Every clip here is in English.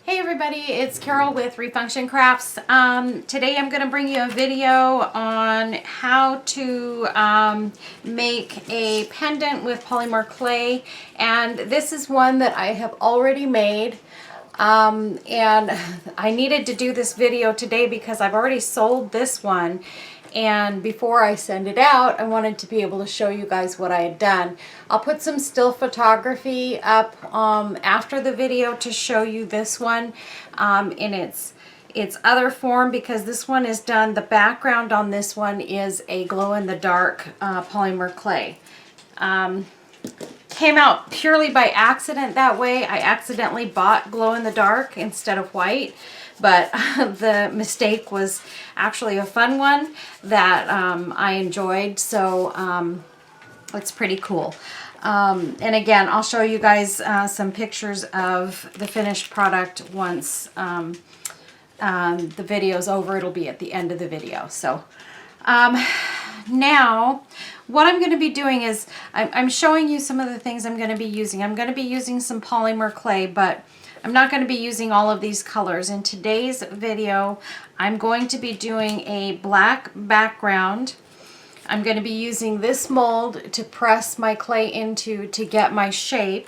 Hey everybody, it's Carol with Refunction Crafts. Today I'm going to bring you a video on how to make a pendant with polymer clay, and this is one that I have already made. And I needed to do this video today because I've already sold this one, and before I send it out I wanted to be able to show you guys what I had done. I'll put some still photography up after the video to show you this one in its other form, because this one is done, the background on this one is a glow-in-the-dark polymer clay. Came out purely by accident that way. I accidentally bought glow-in-the-dark instead of white, but the mistake was actually a fun one that I enjoyed, so it's pretty cool. And again, I'll show you guys some pictures of the finished product once the video's over. It'll be at the end of the video. So now what I'm going to be doing is I'm showing you some of the things I'm going to be using. I'm going to be using some polymer clay, but I'm not going to be using all of these colors. In today's video, I'm going to be doing a black background. I'm going to be using this mold to press my clay into to get my shape.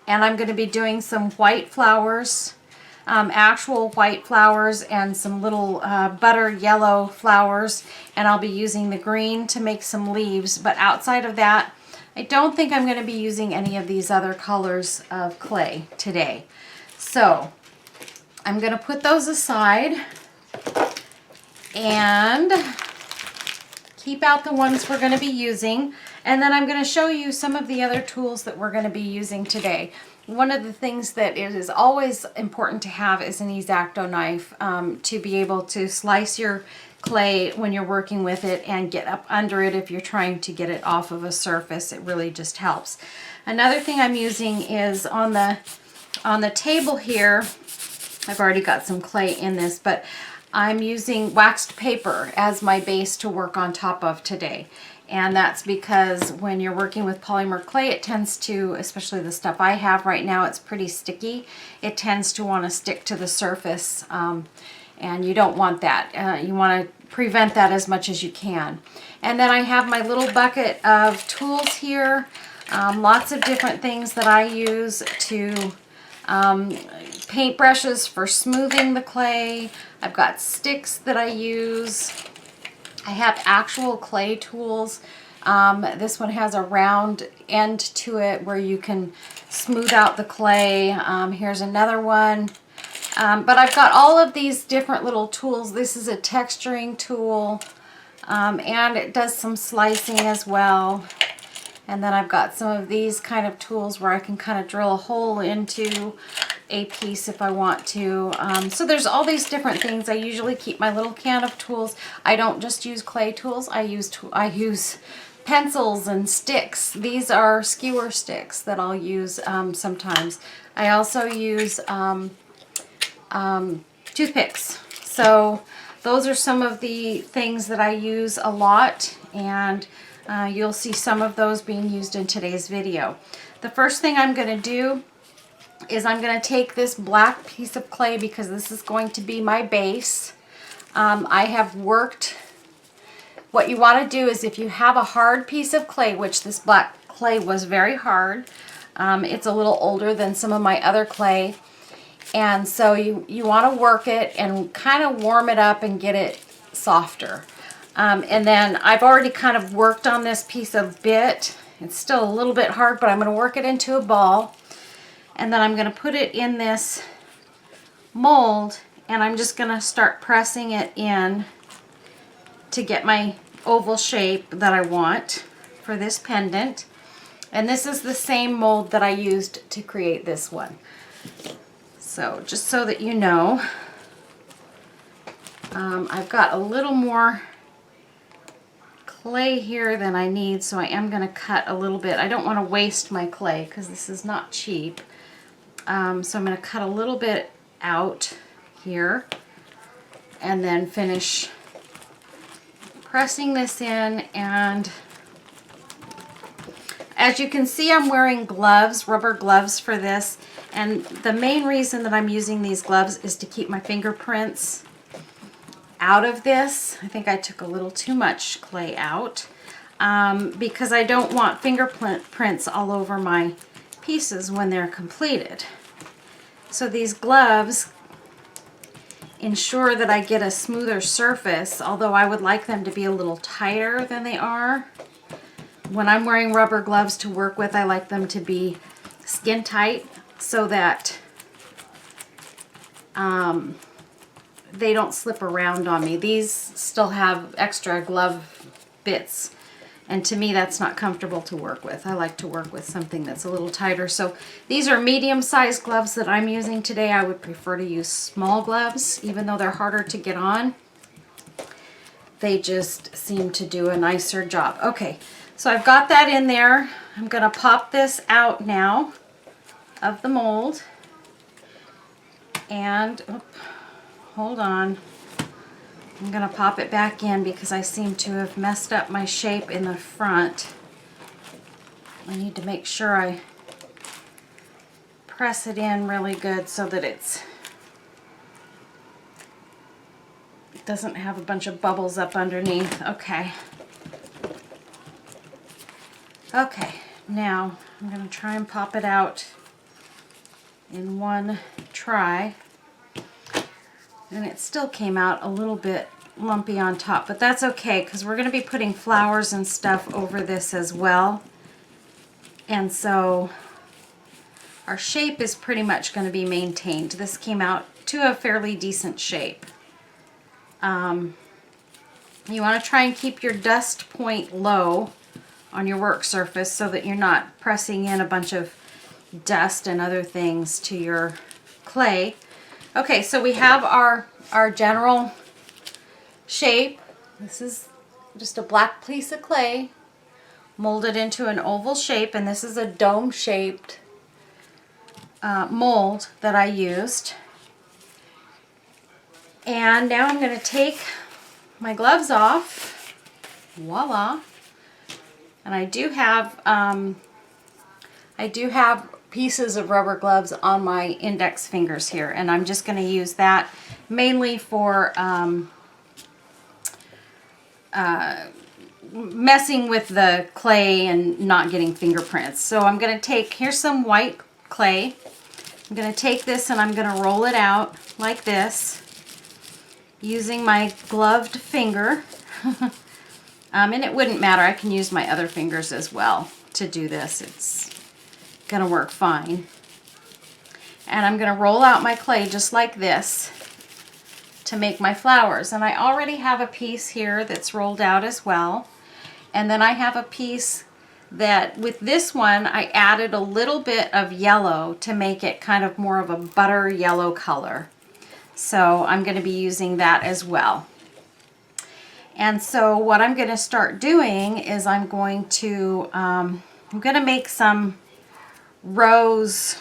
And I'm going to be doing some white flowers, actual white flowers, and some little butter yellow flowers. And I'll be using the green to make some leaves. But outside of that, I don't think I'm going to be using any of these other colors of clay today. So I'm going to put those aside and keep out the ones we're going to be using. And then I'm going to show you some of the other tools that we're going to be using today. One of the things that it is always important to have is an X-Acto knife to be able to slice your clay when you're working with it and get up under it if you're trying to get it off of a surface. It really just helps. Another thing I'm using is on the table here. I've already got some clay in this, but I'm using waxed paper as my base to work on top of today. And that's because when you're working with polymer clay, it tends to, especially the stuff I have right now, it's pretty sticky. It tends to want to stick to the surface, and you don't want that. You want to prevent that as much as you can. And then I have my little bucket of tools here. Lots of different things that I use to paint brushes for smoothing the clay. I've got sticks that I use. I have actual clay tools. This one has a round end to it where you can smooth out the clay. Here's another one. But I've got all of these different little tools. This is a texturing tool, and it does some slicing as well. And then I've got some of these kind of tools where I can kind of drill a hole into a piece if I want to. So there's all these different things. I usually keep my little can of tools. I don't just use clay tools. I use pencils and sticks. These are skewer sticks that I'll use sometimes. I also use toothpicks. So those are some of the things that I use a lot, and you'll see some of those being used in today's video. The first thing I'm going to do is I'm going to take this black piece of clay, because this is going to be my base. I have worked, what you want to do is if you have a hard piece of clay, which this black clay was very hard, it's a little older than some of my other clay, and so you want to work it and kind of warm it up and get it softer. And then I've already kind of worked on this piece of bit. It's still a little bit hard, but I'm going to work it into a ball. And then I'm going to put it in this mold, and I'm just going to start pressing it in to get my oval shape that I want for this pendant. And this is the same mold that I used to create this one. So just so that you know, I've got a little more clay here than I need, so I am going to cut a little bit. I don't want to waste my clay because this is not cheap. So I'm going to cut a little bit out here and then finish pressing this in. And As you can see, I'm wearing gloves, rubber gloves for this. And the main reason that I'm using these gloves is to keep my fingerprints out of this. I think I took a little too much clay out because I don't want fingerprints all over my pieces when they're completed. So these gloves ensure that I get a smoother surface, although I would like them to be a little tighter than they are. When I'm wearing rubber gloves to work with, I like them to be skin tight so that they don't slip around on me. These still have extra glove bits, and to me that's not comfortable to work with. I like to work with something that's a little tighter. So these are medium-sized gloves that I'm using today. I would prefer to use small gloves, even though they're harder to get on. They just seem to do a nicer job. Okay, so I've got that in there. I'm gonna pop this out now of the mold. And, hold on. I'm gonna pop it back in because I seem to have messed up my shape in the front. I need to make sure I press it in really good so that it doesn't have a bunch of bubbles up underneath. Okay. Okay, now I'm gonna try and pop it out in one try. And it still came out a little bit lumpy on top, but that's okay because we're going to be putting flowers and stuff over this as well. And so our shape is pretty much going to be maintained. This came out to a fairly decent shape. You want to try and keep your dust point low on your work surface so that you're not pressing in a bunch of dust and other things to your clay. Okay, so we have our general shape. This is just a black piece of clay molded into an oval shape, and this is a dome-shaped mold that I used. And now I'm going to take my gloves off. Voila! And I do have pieces of rubber gloves on my index fingers here, and I'm just going to use that mainly for messing with the clay and not getting fingerprints. So I'm going to take, here's some white clay. I'm going to take this and I'm going to roll it out like this using my gloved finger. And it wouldn't matter, I can use my other fingers as well to do this. It's gonna work fine. And I'm gonna roll out my clay just like this to make my flowers. And I already have a piece here that's rolled out as well. And then I have a piece that, with this one, I added a little bit of yellow to make it kind of more of a butter yellow color. So I'm gonna be using that as well. And so what I'm gonna start doing is I'm gonna make some rose,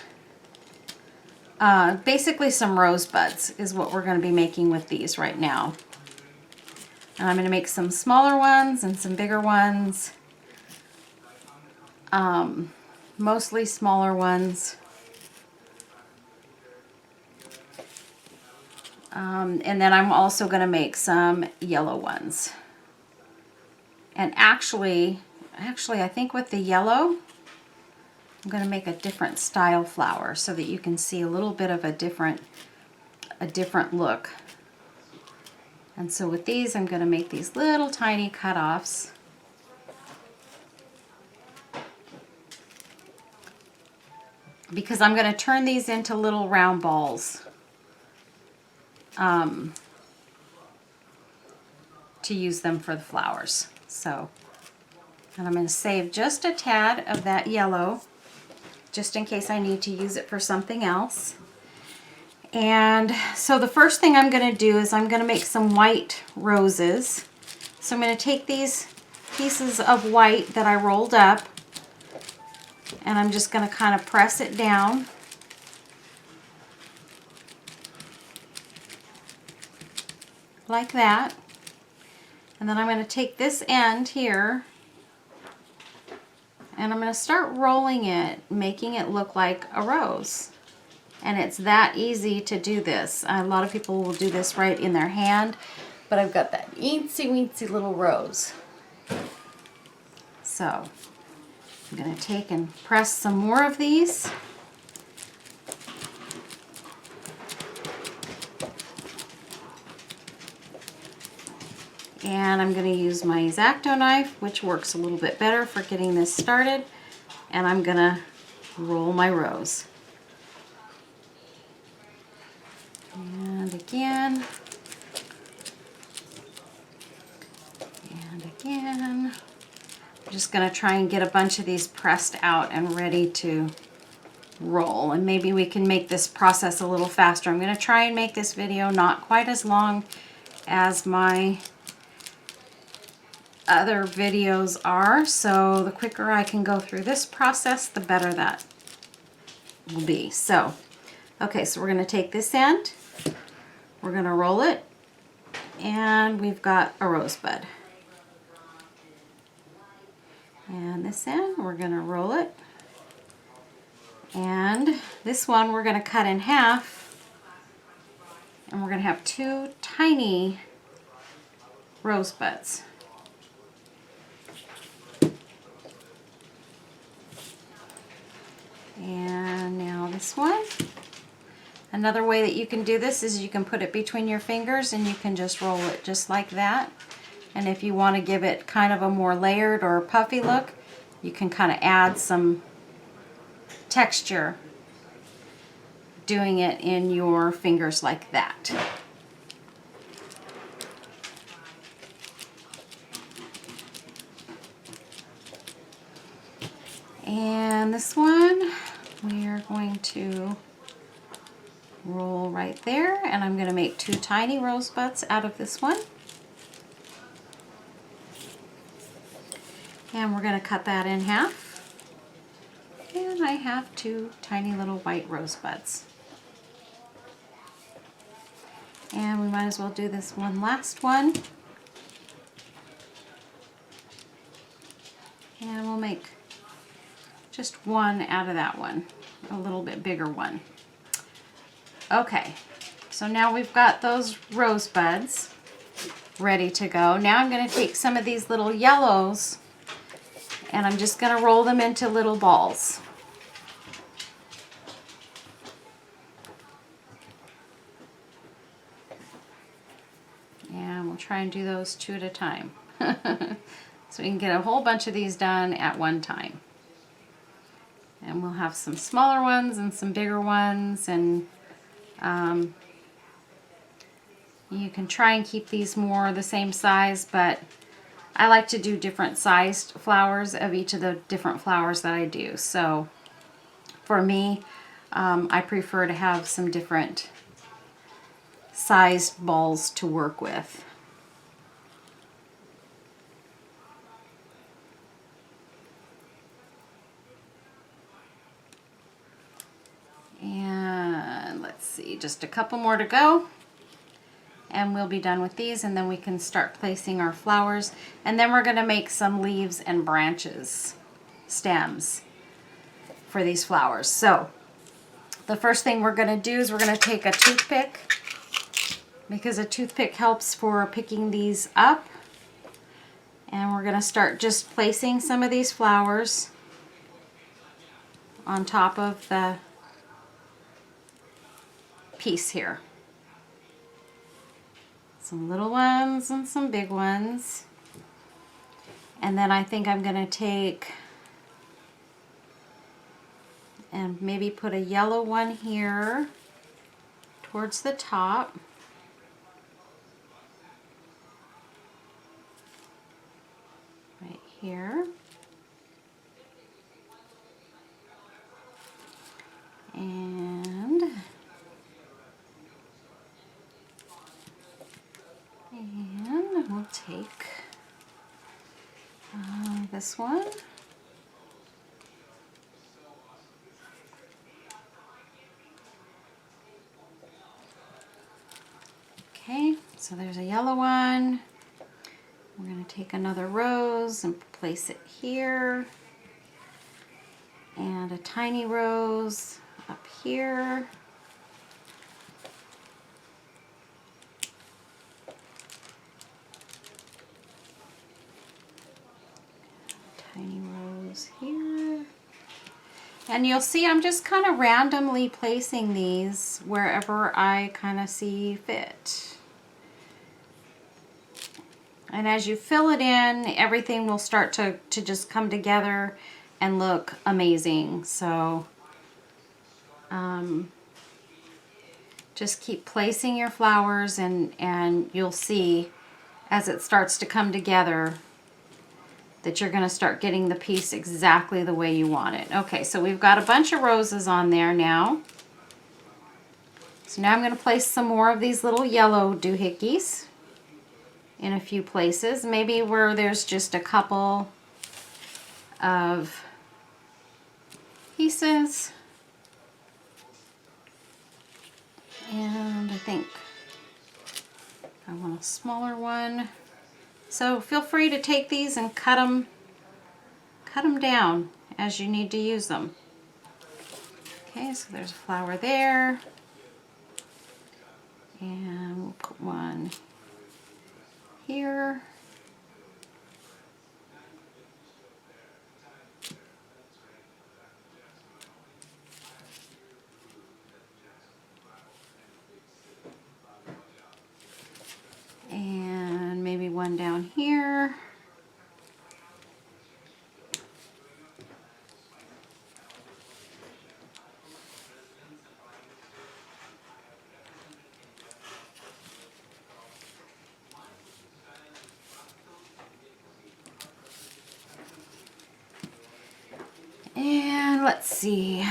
basically some rosebuds is what we're going to be making with these right now. And I'm going to make some smaller ones and some bigger ones, mostly smaller ones. And then I'm also going to make some yellow ones. And actually I think with the yellow, I'm going to make a different style flower so that you can see a little bit of a different look. And so with these, I'm going to make these little tiny cutoffs. Because I'm going to turn these into little round balls to use them for the flowers. So, and I'm going to save just a tad of that yellow, just in case I need to use it for something else. And so the first thing I'm going to do is I'm going to make some white roses. So I'm going to take these pieces of white that I rolled up, and I'm just going to kind of press it down. Like that. And then I'm going to take this end here And I'm going to start rolling it, making it look like a rose. And it's that easy to do this. A lot of people will do this right in their hand, but I've got that eensy weensy little rose. So I'm going to take and press some more of these. And I'm going to use my X-Acto knife, which works a little bit better for getting this started. And I'm going to roll my rose. And again. And again. I'm just going to try and get a bunch of these pressed out and ready to roll. And maybe we can make this process a little faster. I'm going to try and make this video not quite as long as my other videos are, so the quicker I can go through this process, the better that will be. So, okay, so we're going to take this end, we're going to roll it, and we've got a rosebud. And this end, we're going to roll it, and this one we're going to cut in half, and we're going to have two tiny rosebuds. And now this one. Another way that you can do this is you can put it between your fingers and you can just roll it just like that. And if you want to give it kind of a more layered or puffy look, you can kind of add some texture doing it in your fingers like that. And this one, we are going to roll right there, and I'm going to make two tiny rosebuds out of this one. And we're going to cut that in half. And I have two tiny little white rosebuds. And we might as well do this one last one. And we'll make just one out of that one, a little bit bigger one. Okay, so now we've got those rosebuds ready to go. Now I'm going to take some of these little yellows and I'm just going to roll them into little balls. And we'll try and do those two at a time. So we can get a whole bunch of these done at one time. And we'll have some smaller ones and some bigger ones, and you can try and keep these more the same size, but I like to do different sized flowers of each of the different flowers that I do. So for me, I prefer to have some different sized balls to work with. And let's see, just a couple more to go and we'll be done with these, and then we can start placing our flowers, and then we're going to make some leaves and branches, stems for these flowers. So the first thing we're going to do is we're going to take a toothpick, because a toothpick helps for picking these up, and we're going to start just placing some of these flowers on top of the piece here. Some little ones and some big ones. And then I think I'm going to take and maybe put a yellow one here towards the top. Right here. And we'll take this one. Okay, so there's a yellow one. We're going to take another rose and place it here. And a tiny rose up here. Tiny rose here. And you'll see I'm just kind of randomly placing these wherever I kind of see fit. And as you fill it in, everything will start to just come together and look amazing. So just keep placing your flowers, and you'll see as it starts to come together that you're going to start getting the piece exactly the way you want it. Okay, so we've got a bunch of roses on there now. So now I'm going to place some more of these little yellow doohickeys in a few places, maybe where there's just a couple of pieces. And I think I want a smaller one. So feel free to take these and cut them down as you need to use them. Okay, so there's a flower there. And we'll put one here. And maybe one down here. And let's see.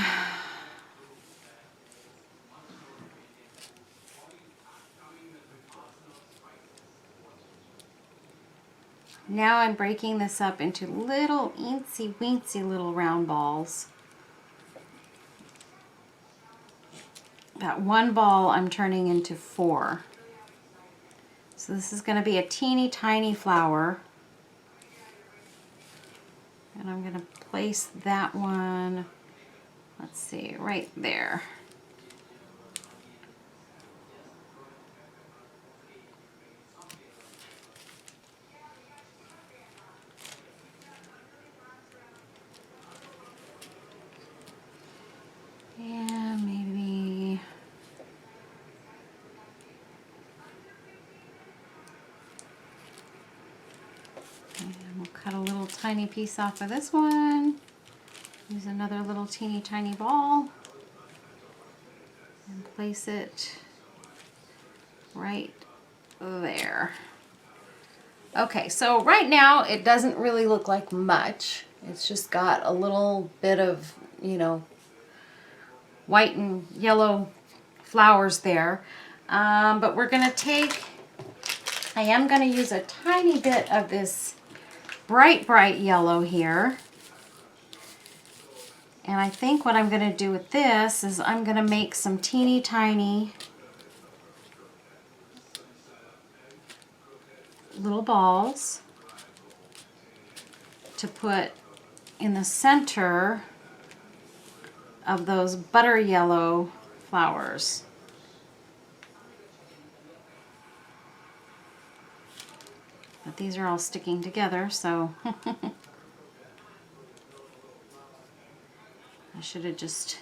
Now I'm breaking this up into little eensy weensy little round balls. That one ball I'm turning into 4. So this is going to be a teeny tiny flower. And I'm going to place that one, let's see, right there. And maybe we'll cut a little tiny piece off of this one. Use another little teeny tiny ball and place it right there. Okay, so right now it doesn't really look like much. It's just got a little bit of, you know, white and yellow flowers there. But we're going to take, I am going to use a tiny bit of this bright yellow here. And I think what I'm going to do with this is I'm going to make some teeny tiny little balls to put in the center of those butter yellow flowers. But these are all sticking together, so I should have just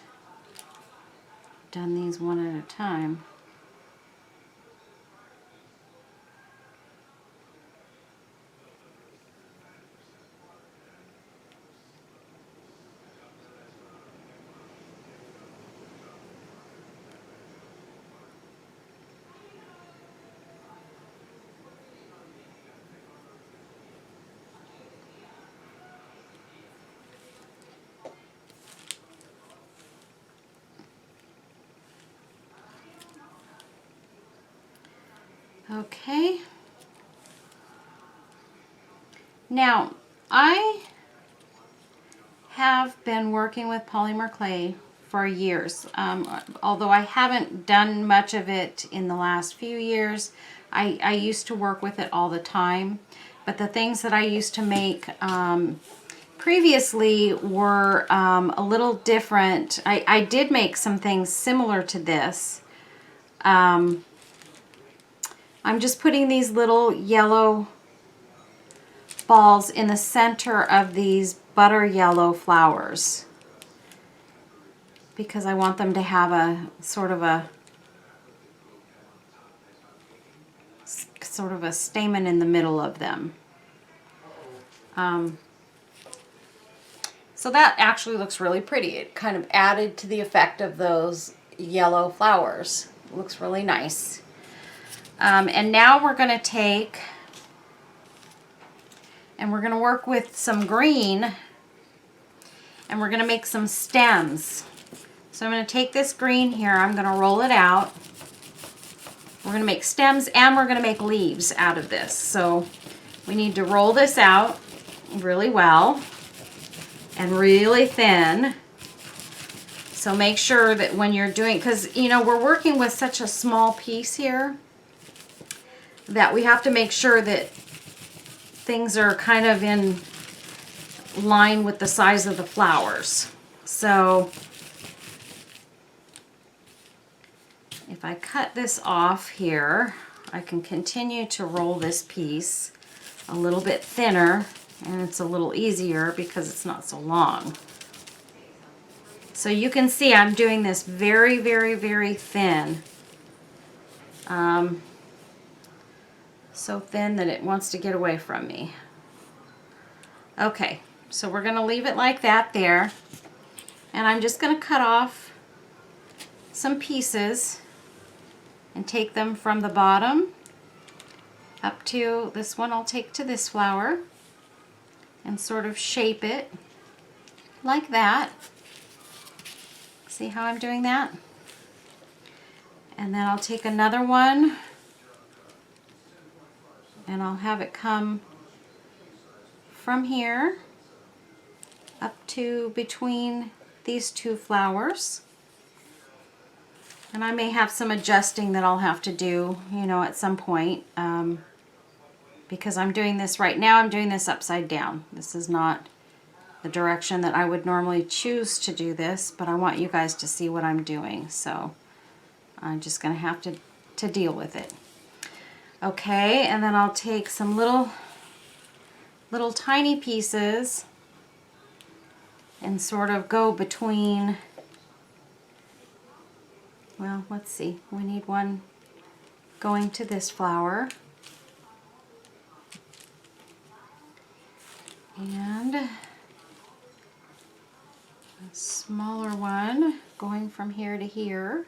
done these one at a time. Okay. Now, I have been working with polymer clay for years. Although I haven't done much of it in the last few years, I used to work with it all the time. But the things that I used to make previously were a little different. I did make some things similar to this. I'm just putting these little yellow balls in the center of these butter yellow flowers because I want them to have a sort of a stamen in the middle of them. So that actually looks really pretty. It kind of added to the effect of those yellow flowers. It looks really nice. And now we're going to take, and we're going to work with some green, and we're going to make some stems. So I'm going to take this green here, I'm going to roll it out. We're going to make stems and we're going to make leaves out of this. So we need to roll this out really well and really thin. So make sure that when you're doing, because you know we're working with such a small piece here that we have to make sure that things are kind of in line with the size of the flowers. So if I cut this off here, I can continue to roll this piece a little bit thinner, and it's a little easier because it's not so long. So you can see I'm doing this very, very, very thin. So thin that it wants to get away from me. Okay, so we're going to leave it like that there. And I'm just going to cut off some pieces and take them from the bottom up to this one. I'll take to this flower and sort of shape it like that. See how I'm doing that? And then I'll take another one and I'll have it come from here up to between these two flowers. And I may have some adjusting that I'll have to do, you know, at some point, because I'm doing this right now, I'm doing this upside down. This is not the direction that I would normally choose to do this, but I want you guys to see what I'm doing. So I'm just going to have to deal with it. Okay, and then I'll take some little tiny pieces and sort of go between. Well, let's see. We need one going to this flower. And a smaller one going from here to here.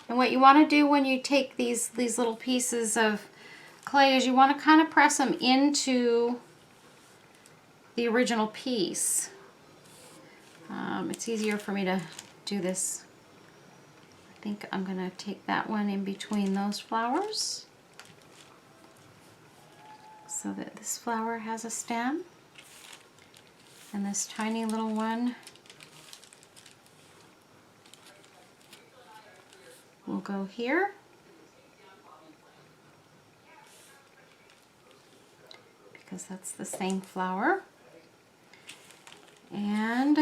And what you want to do when you take these little pieces of clay is you want to kind of press them into the original piece. It's easier for me to do this. I think I'm going to take that one in between those flowers so that this flower has a stem and this tiny little one will go here. Because that's the same flower. And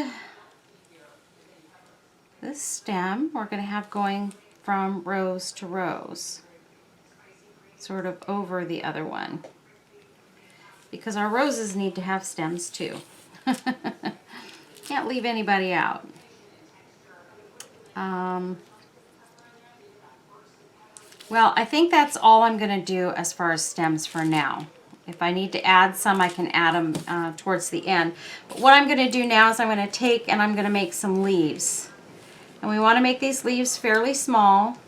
this stem we're going to have going from rose to rose, sort of over the other one, because our roses need to have stems too. Can't leave anybody out. Well, I think that's all I'm going to do as far as stems for now. If I need to add some, I can add them towards the end. But what I'm going to do now is I'm going to take and I'm going to make some leaves. And we want to make these leaves fairly small.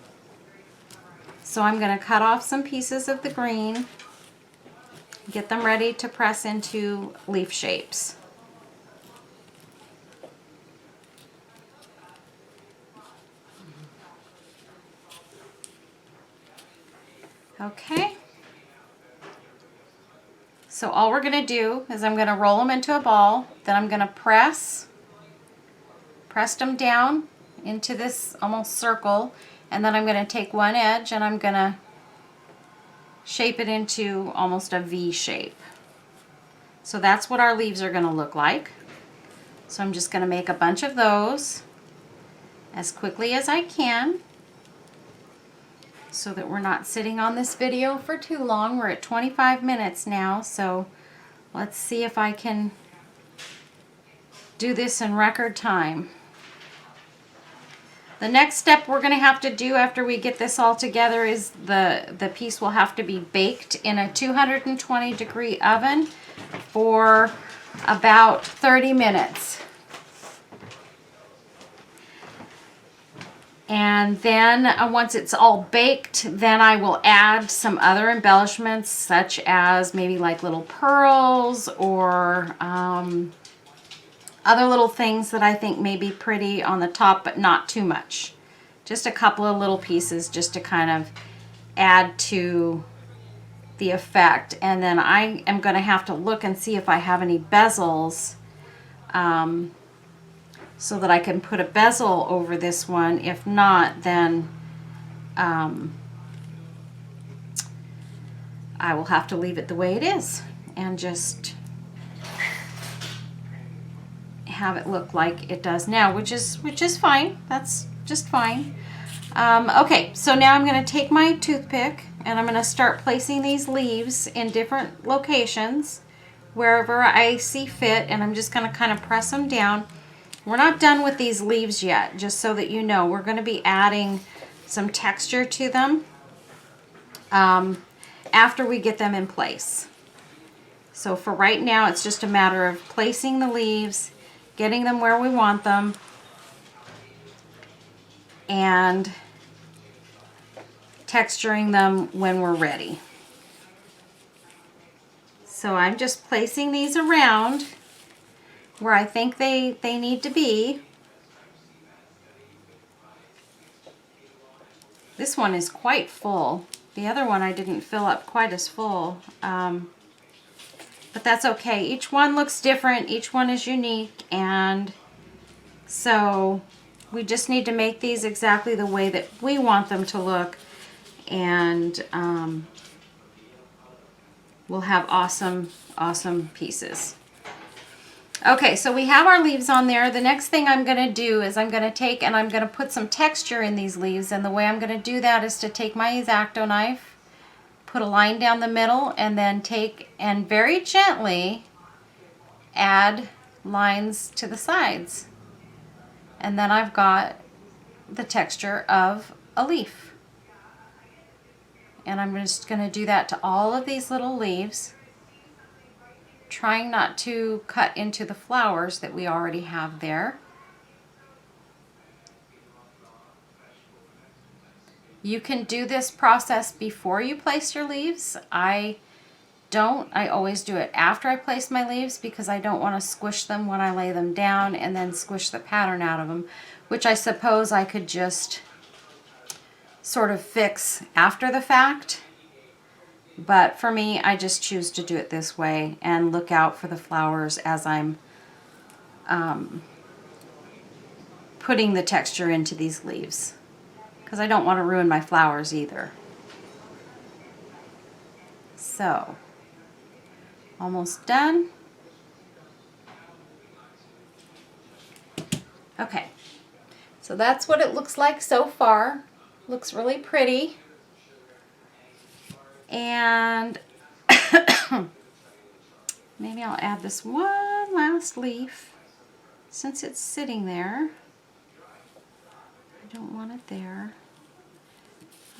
So I'm going to cut off some pieces of the green, get them ready to press into leaf shapes. Okay. So all we're going to do is I'm going to roll them into a ball, then I'm going to press them down into this almost circle, and then I'm going to take one edge and I'm going to shape it into almost a V shape. So that's what our leaves are going to look like. So I'm just going to make a bunch of those as quickly as I can so that we're not sitting on this video for too long. We're at 25 minutes now, so let's see if I can do this in record time. The next step we're going to have to do after we get this all together is the piece will have to be baked in a 220-degree oven for about 30 minutes. And then once it's all baked, then I will add some other embellishments, such as maybe like little pearls or other little things that I think may be pretty on the top, but not too much. Just a couple of little pieces just to kind of add to the effect. And then I am going to have to look and see if I have any bezels so that I can put a bezel over this one. If not, then I will have to leave it the way it is and just have it look like it does now, which is fine. That's just fine. Okay, so now I'm going to take my toothpick and I'm going to start placing these leaves in different locations wherever I see fit, and I'm just going to kind of press them down. We're not done with these leaves yet, just so that you know. We're going to be adding some texture to them after we get them in place. So for right now, it's just a matter of placing the leaves, getting them where we want them, and texturing them when we're ready. So I'm just placing these around where I think they need to be. This one is quite full. The other one I didn't fill up quite as full, but that's okay. Each one looks different, each one is unique, and so we just need to make these exactly the way that we want them to look, and we'll have awesome pieces. Okay, so we have our leaves on there. The next thing I'm going to do is I'm going to take and I'm going to put some texture in these leaves, and the way I'm going to do that is to take my X-Acto knife, put a line down the middle, and then take and very gently add lines to the sides. And then I've got the texture of a leaf. And I'm just going to do that to all of these little leaves, trying not to cut into the flowers that we already have there. You can do this process before you place your leaves. I don't. I always do it after I place my leaves because I don't want to squish them when I lay them down and then squish the pattern out of them, which I suppose I could just sort of fix after the fact. But for me, I just choose to do it this way and look out for the flowers as I'm putting the texture into these leaves, because I don't want to ruin my flowers either. So, almost done. Okay, so that's what it looks like so far. Looks really pretty. And maybe I'll add this one last leaf since it's sitting there. I don't want it there.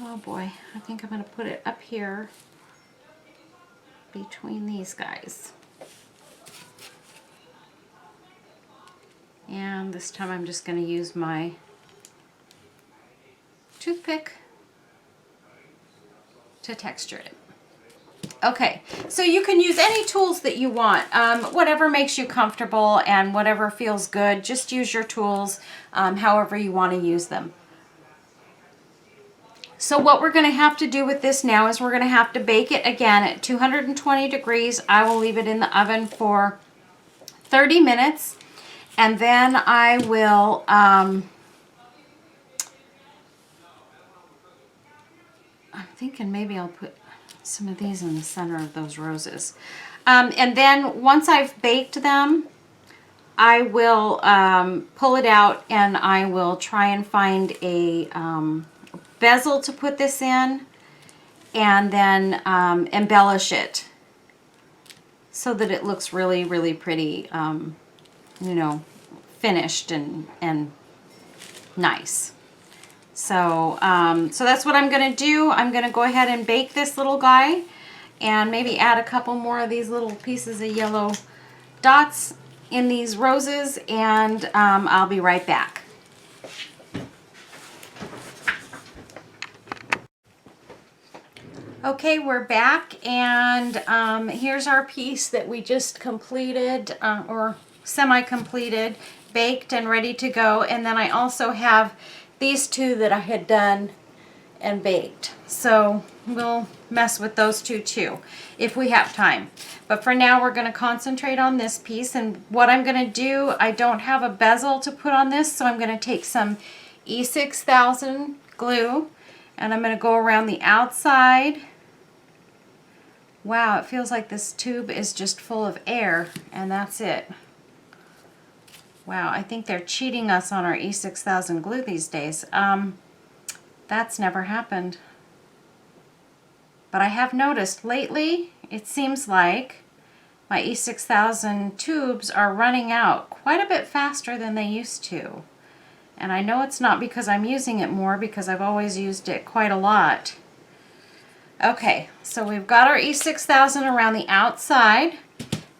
Oh boy, I think I'm going to put it up here between these guys. And this time I'm just going to use my toothpick to texture it. Okay, so you can use any tools that you want, whatever makes you comfortable and whatever feels good. Just use your tools however you want to use them. So what we're going to have to do with this now is we're going to have to bake it again at 220 degrees. I will leave it in the oven for 30 minutes, and then I will I'm thinking maybe I'll put some of these in the center of those roses. And then once I've baked them, I will pull it out and I will try and find a bezel to put this in, and then embellish it so that it looks really, really pretty, you know, finished and nice. So, so that's what I'm going to do. I'm going to go ahead and bake this little guy and maybe add a couple more of these little pieces of yellow dots in these roses, and I'll be right back. Okay, we're back, and here's our piece that we just completed, or semi-completed, baked and ready to go. And then I also have these two that I had done and baked. So we'll mess with those two too if we have time. But for now, we're going to concentrate on this piece. And what I'm going to do, I don't have a bezel to put on this, so I'm going to take some E6000 glue and I'm going to go around the outside. Wow, it feels like this tube is just full of air, and that's it. Wow, I think they're cheating us on our E6000 glue these days. That's never happened. But I have noticed lately, it seems like my E6000 tubes are running out quite a bit faster than they used to. And I know it's not because I'm using it more, because I've always used it quite a lot. Okay, so we've got our E6000 around the outside.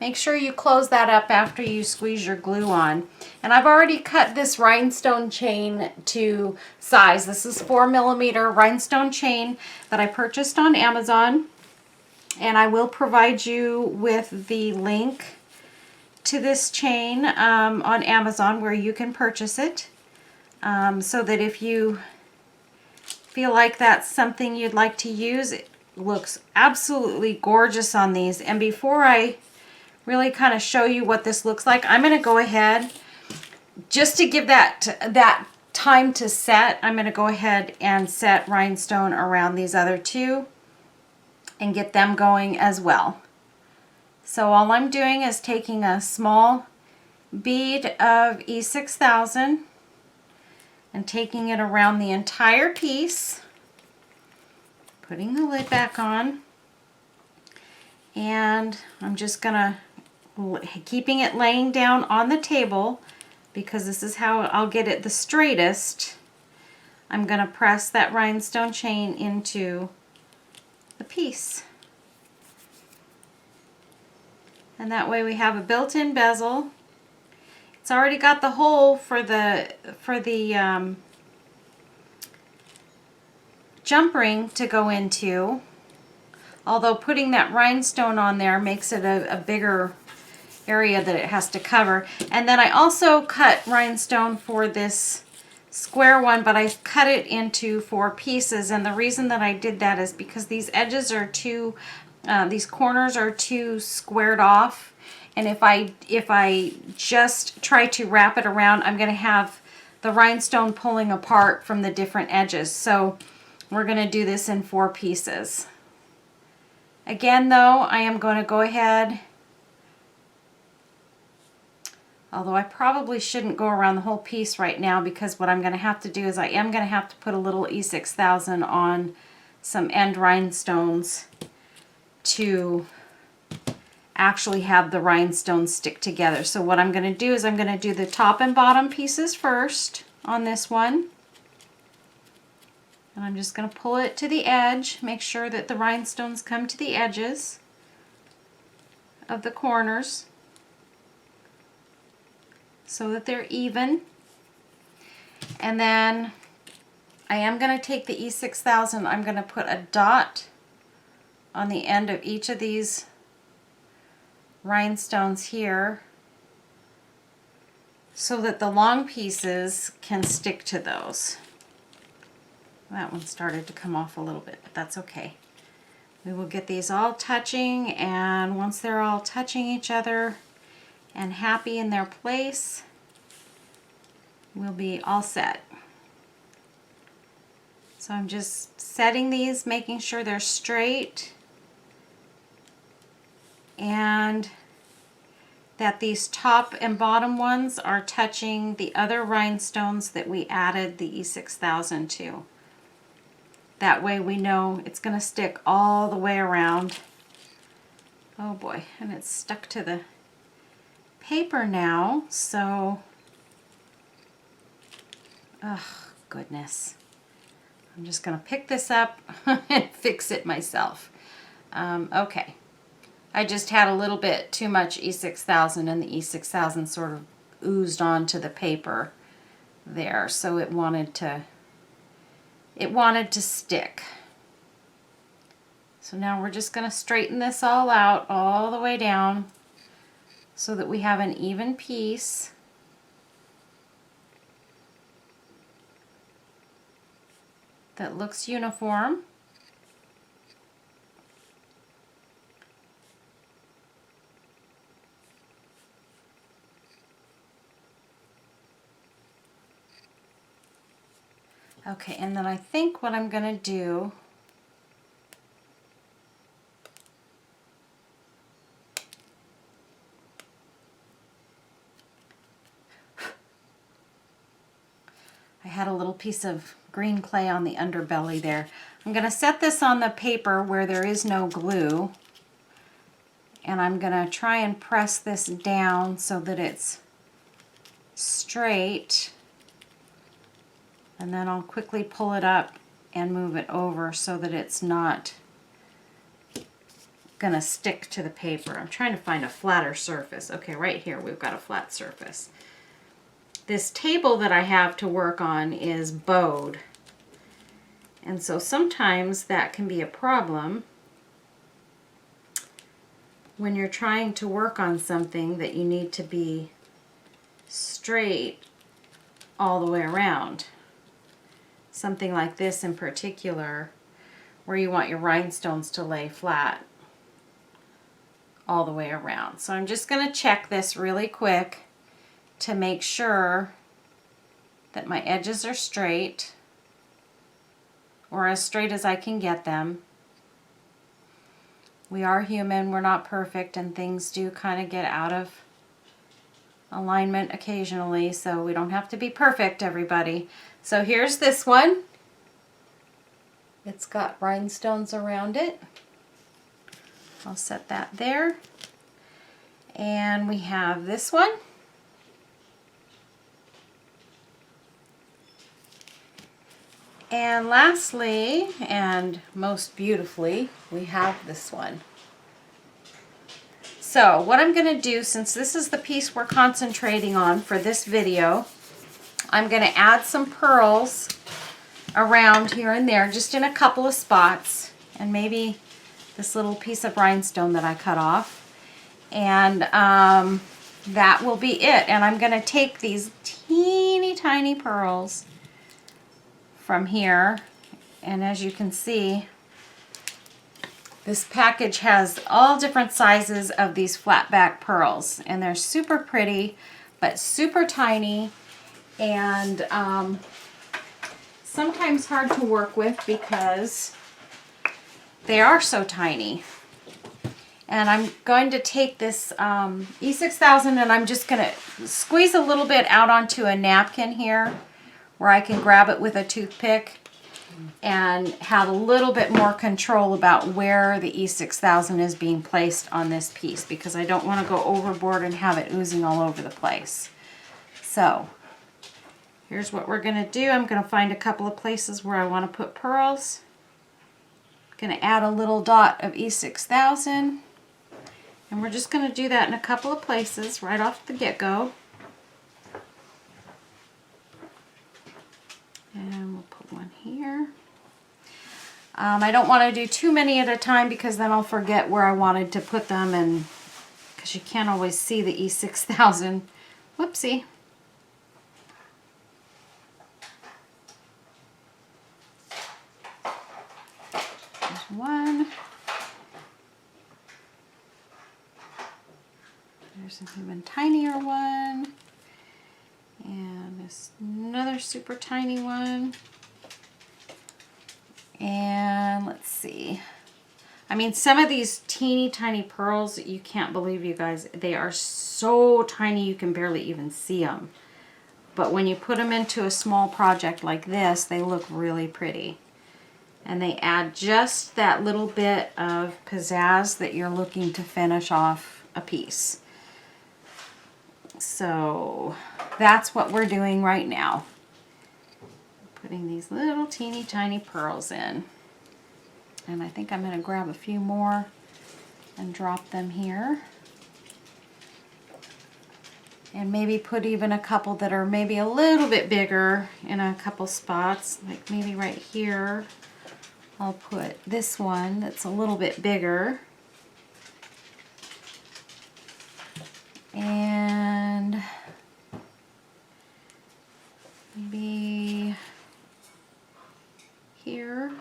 Make sure you close that up after you squeeze your glue on. And I've already cut this rhinestone chain to size. This is 4mm rhinestone chain that I purchased on Amazon. And I will provide you with the link to this chain on Amazon where you can purchase it. So that if you feel like that's something you'd like to use, it looks absolutely gorgeous on these. And before I really kind of show you what this looks like, I'm going to go ahead, just to give that time to set, I'm going to go ahead and set rhinestone around these other two and get them going as well. So all I'm doing is taking a small bead of E6000 and taking it around the entire piece, putting the lid back on, and I'm just gonna, keeping it laying down on the table because this is how I'll get it the straightest. I'm gonna press that rhinestone chain into the piece. And that way we have a built-in bezel. It's already got the hole for the jump ring to go into, although putting that rhinestone on there makes it a bigger area that it has to cover. And then I also cut rhinestone for this square one, but I cut it into 4 pieces, and the reason that I did that is because these edges are too, these corners are too squared off. And if I just try to wrap it around, I'm going to have the rhinestone pulling apart from the different edges. So we're going to do this in 4 pieces. Again, though, I am going to go ahead, although I probably shouldn't go around the whole piece right now, because what I'm going to have to do is I am going to have to put a little E6000 on some end rhinestones to actually have the rhinestones stick together. So what I'm going to do is I'm going to do the top and bottom pieces first on this one. And I'm just going to pull it to the edge, make sure that the rhinestones come to the edges of the corners so that they're even. And then I am going to take the E6000, I'm going to put a dot on the end of each of these rhinestones here so that the long pieces can stick to those. That one started to come off a little bit, but that's okay. We will get these all touching, and once they're all touching each other and happy in their place, we'll be all set. So I'm just setting these, making sure they're straight and that these top and bottom ones are touching the other rhinestones that we added the E6000 to. That way we know it's going to stick all the way around. Oh boy, and it's stuck to the paper now, so, oh goodness. I'm just going to pick this up and fix it myself. Okay. I just had a little bit too much E6000 and the E6000 sort of oozed onto the paper there, so it wanted to stick. So now we're just going to straighten this all out all the way down so that we have an even piece. That looks uniform. Okay, and then I think what I'm going to do I had a little piece of green clay on the underbelly there. I'm going to set this on the paper where there is no glue, and I'm going to try and press this down so that it's straight, and then I'll quickly pull it up and move it over so that it's not going to stick to the paper. I'm trying to find a flatter surface. Okay, right here we've got a flat surface. This table that I have to work on is bowed, and so sometimes that can be a problem when you're trying to work on something that you need to be straight all the way around. Something like this in particular, where you want your rhinestones to lay flat all the way around. So I'm just going to check this really quick to make sure that my edges are straight, or as straight as I can get them. We are human, we're not perfect, and things do kind of get out of alignment occasionally, so we don't have to be perfect, everybody. So here's this one. It's got rhinestones around it. I'll set that there. And we have this one. And lastly, and most beautifully, we have this one. So what I'm going to do, since this is the piece we're concentrating on for this video, I'm going to add some pearls around here and there, just in a couple of spots, and maybe this little piece of rhinestone that I cut off. And that will be it. And I'm going to take these teeny tiny pearls from here, and as you can see, this package has all different sizes of these flat back pearls, and they're super pretty but super tiny, and sometimes hard to work with because they are so tiny. And I'm going to take this E6000 and I'm just going to squeeze a little bit out onto a napkin here where I can grab it with a toothpick and have a little bit more control about where the E6000 is being placed on this piece, because I don't want to go overboard and have it oozing all over the place. So here's what we're going to do. I'm going to find a couple of places where I want to put pearls. I'm going to add a little dot of E6000, and we're just going to do that in a couple of places right off the get-go. And we'll put one here. I don't want to do too many at a time because then I'll forget where I wanted to put them, and because you can't always see the E6000. Whoopsie. There's one. There's an even tinier one. And there's another super tiny one. And let's see. I mean, some of these teeny tiny pearls, you can't believe, you guys, they are so tiny you can barely even see them. But when you put them into a small project like this, they look really pretty. And they add just that little bit of pizzazz that you're looking to finish off a piece. So that's what we're doing right now. Putting these little teeny tiny pearls in. And I think I'm going to grab a few more and drop them here. And maybe put even a couple that are maybe a little bit bigger in a couple spots. Like maybe right here. I'll put this one that's a little bit bigger. And maybe here.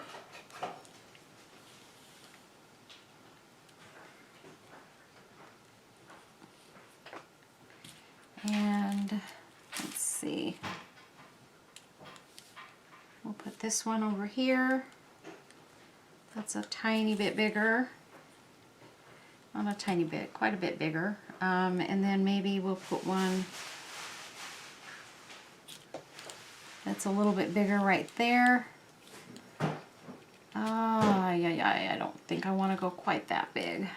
And let's see, we'll put this one over here. That's a tiny bit bigger. Not a tiny bit, quite a bit bigger. And then maybe we'll put one that's a little bit bigger right there. Yeah, I don't think I want to go quite that big.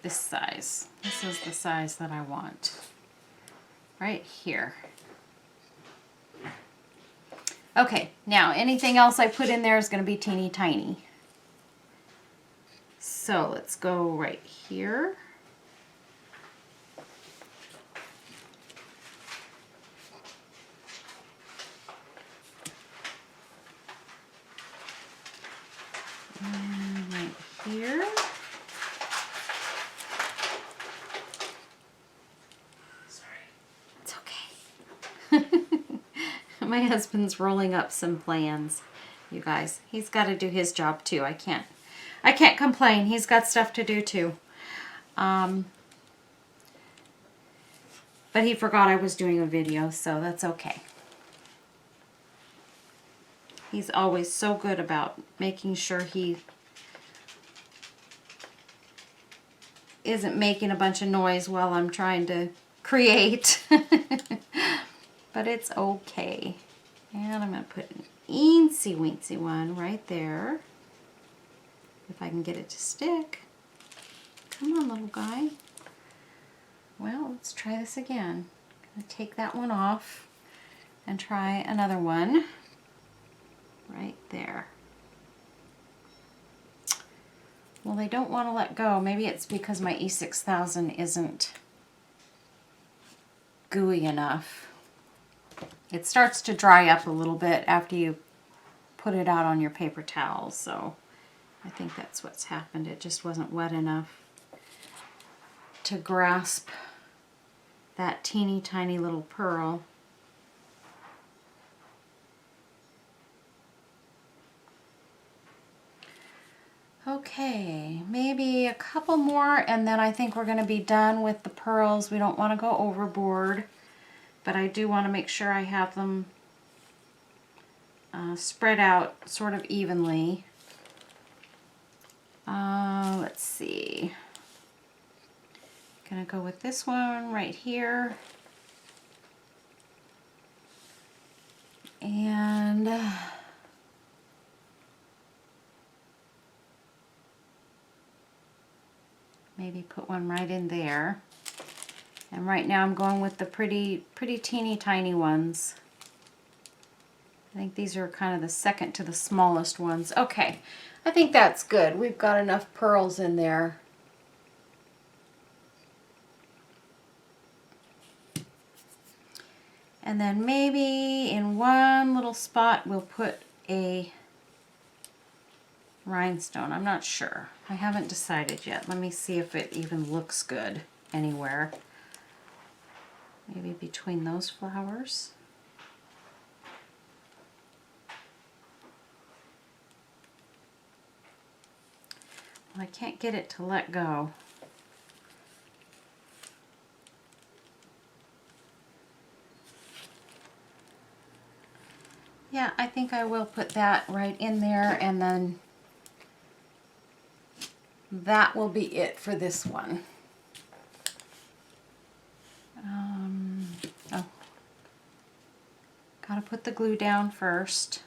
This size. This is the size that I want. Right here. Okay, now anything else I put in there is going to be teeny tiny. So let's go right here. And right here. It's okay. My husband's rolling up some plans, you guys. He's got to do his job too. I can't complain. He's got stuff to do too. But he forgot I was doing a video, so that's okay. He's always so good about making sure he isn't making a bunch of noise while I'm trying to create. But it's okay. And I'm going to put an eensy weensy one right there. If I can get it to stick. Come on, little guy. Well, let's try this again. I'm going to take that one off and try another one right there. Well, they don't want to let go. Maybe it's because my E6000 isn't gooey enough. It starts to dry up a little bit after you put it out on your paper towel, so I think that's what's happened. It just wasn't wet enough to grasp that teeny tiny little pearl. Okay, maybe a couple more and then I think we're going to be done with the pearls. We don't want to go overboard, but I do want to make sure I have them spread out sort of evenly. Let's see. Gonna go with this one right here. And maybe put one right in there. And right now I'm going with the pretty teeny tiny ones. I think these are kind of the second to the smallest ones. Okay, I think that's good. We've got enough pearls in there. And then maybe in one little spot we'll put a rhinestone. I'm not sure. I haven't decided yet. Let me see if it even looks good anywhere. Maybe between those flowers. Well, I can't get it to let go. Yeah, I think I will put that right in there and then that will be it for this one. Oh, gotta put the glue down first.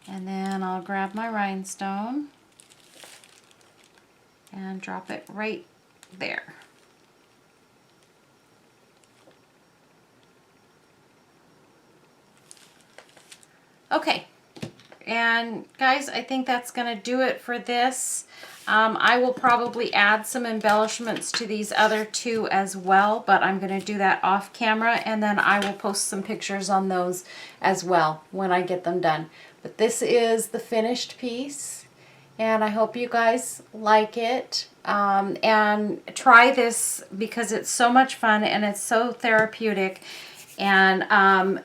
And then I'll grab my rhinestone and drop it right there. Okay, and guys, I think that's going to do it for this. I will probably add some embellishments to these other two as well, but I'm going to do that off camera, and then I will post some pictures on those as well when I get them done. But this is the finished piece, and I hope you guys like it. And try this because it's so much fun and it's so therapeutic. And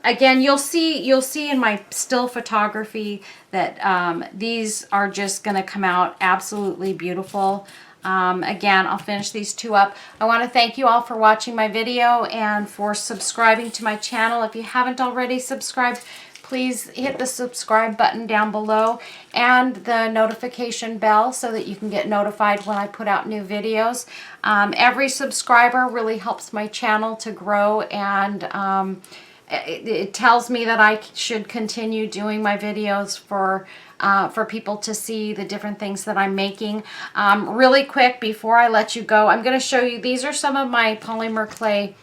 again, you'll see in my still photography that these are just going to come out absolutely beautiful. Again, I'll finish these two up. I want to thank you all for watching my video and for subscribing to my channel. If you haven't already subscribed, please hit the subscribe button down below and the notification bell so that you can get notified when I put out new videos. Every subscriber really helps my channel to grow, and it tells me that I should continue doing my videos for people to see the different things that I'm making. Really quick, before I let you go, I'm going to show you, these are some of my polymer clay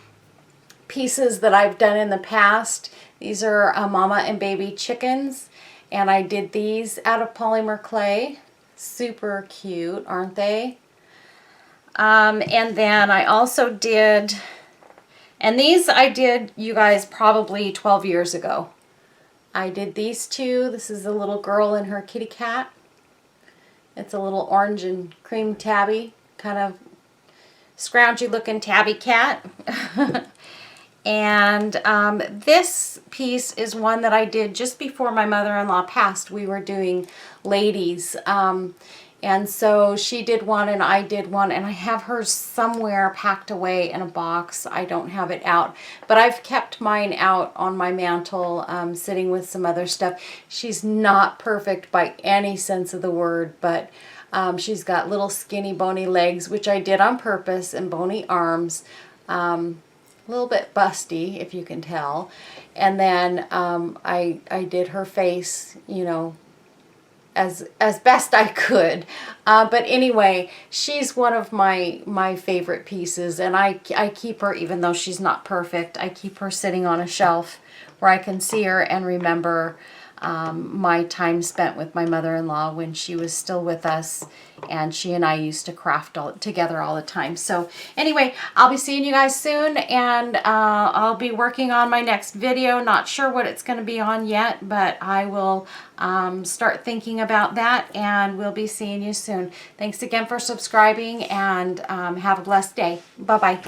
pieces that I've done in the past. These are mama and baby chickens, and I did these out of polymer clay. Super cute, aren't they? And then I also did, and these I did, you guys, probably 12 years ago. I did these two. This is a little girl and her kitty cat. It's a little orange and cream tabby, kind of scroungy looking tabby cat. And this piece is one that I did just before my mother-in-law passed. We were doing ladies. And so she did one and I did one, and I have hers somewhere packed away in a box. I don't have it out, but I've kept mine out on my mantle, sitting with some other stuff. She's not perfect by any sense of the word, but she's got little skinny bony legs, which I did on purpose, and bony arms. A little bit busty, if you can tell. And then I did her face, you know, as best I could. But anyway, she's one of my favorite pieces, and I keep her, even though she's not perfect, I keep her sitting on a shelf where I can see her and remember my time spent with my mother-in-law when she was still with us, and she and I used to craft together all the time. So anyway, I'll be seeing you guys soon, and I'll be working on my next video. Not sure what it's going to be on yet, but I will start thinking about that, and we'll be seeing you soon. Thanks again for subscribing, and have a blessed day. Bye-bye.